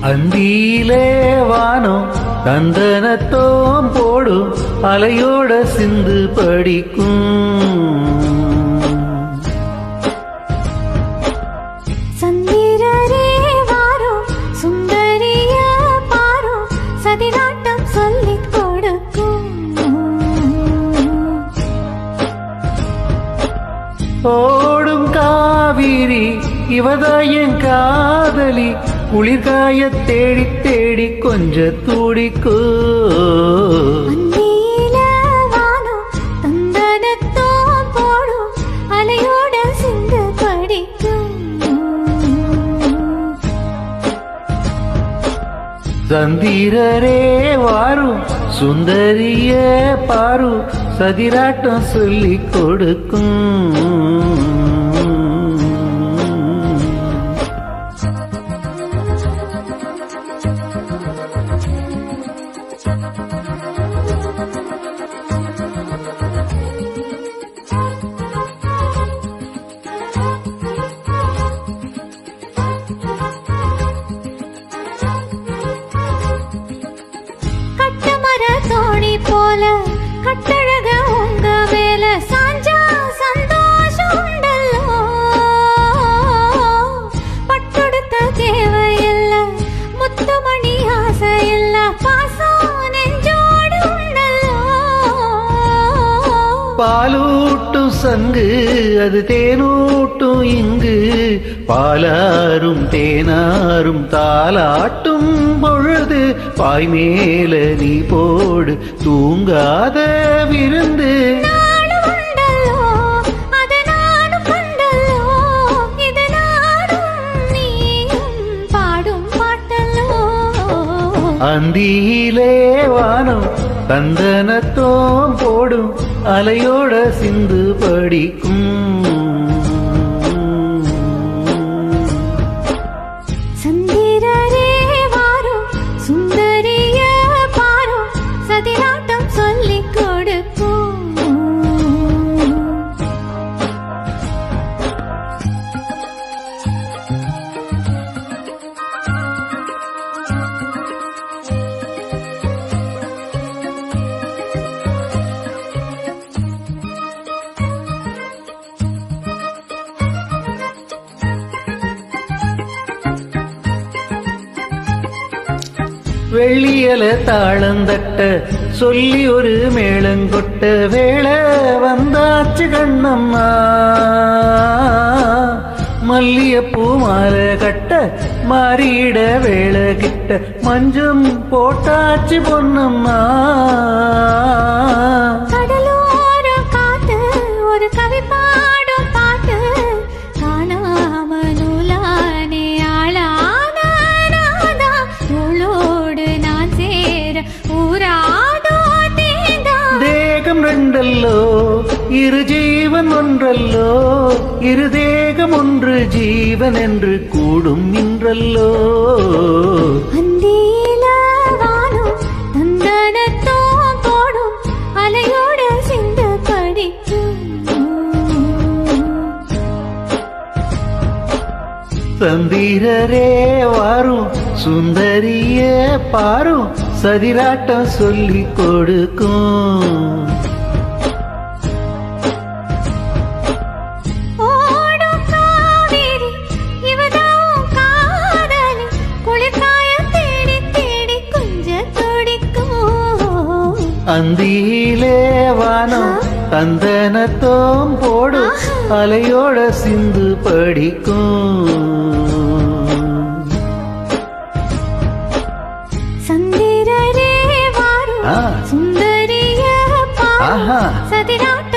அந்தியிலே வானம் தந்தனத்தோம் போடும் அலையோட சிந்து படிக்கும். சந்திரரே வாரும் சுந்தரிய பாரும் சதிராட்டம் சொல்லிக் கொடுக்கும். ஓடும் காவிரி இவதாயன் காதலி குளிர்காய தேடி தேடி கொஞ்ச துடிக்கோ. அந்தியில வானம் தந்தனத்தோம் போடும் அலையோட சிந்து படிக்கும். சந்திரரே வாரும் சுந்தரிய பாரு சதிராட்டம் சொல்லிக் கொடுக்கும். கட்டமர தோணி போல கட்டழக உங்க மேல சாஞ்சா சந்தோஷம் உண்டல்லோ. பட்டொடுத்த தேவையில்ல முத்துமணி ஆசையில்ல பாசம் நெஞ்சோடு உண்டல்லோ. பாலூட்டும் சங்கு அது தேனூட்டும் இங்கு பாலாரும் தேனாரும் தாலாட்டும் பொழுது பாய் மேல நீ போடு தூங்காத விருந்து. நானும் உண்டல்லோ அது நானும் கண்டல்லோ இது நானும் நீயும் பாடும் பாட்டல்லோ. அந்தியிலே வானம் தந்தனத்தோம் போடும் அலையோட சிந்து படிக்கும். சந்திரரே வாரும் சுந்தரிய பாரும் சதிராட்டம் சொல்லிக் கொடுக்கும். வெள்ளியல தாளந்தட்ட சொல்லி ஒரு மேளங்கொட்ட வேளை வந்தாச்சு கண்ணம்மா. மல்லியப்பூ மாலை கட்ட மாறிட வேளை கிட்ட மஞ்சம் போட்டாச்சு பொன்னம்மா. கடலோரம் காத்து ஒரு கவி பாடும் பாட்டு காணாம நூலானே ஆளான நாதா. நூலோடு நான் சேர ஊராதோ தேதா. தேகம் ரெண்டல்லோ இரு ஜீவன் ஒன்றல்லோ இரு தேகம் ஒன்று ஜீவன் என்று கூடும் இன்றல்லோ. அந்தியில வானம் தந்தனத்தோம் போடும் அலையோட சிந்து படிக்கும். சந்திரரே வாரும் சுந்தரிய பாரும் சதிராட்டம் சொல்லிக் கொடுக்கும். ஓடும் காவிரி இவதான் காதலி குளிர்காய தேடி தேடி கொஞ்ச துடிக்கும். அந்தியிலே வானம் தந்தனத்தோம் போடும் அலையோட சிந்து படிக்கும். சந்திரரே வாரும் சுந்தரிய பாரும் சதிராட்டம்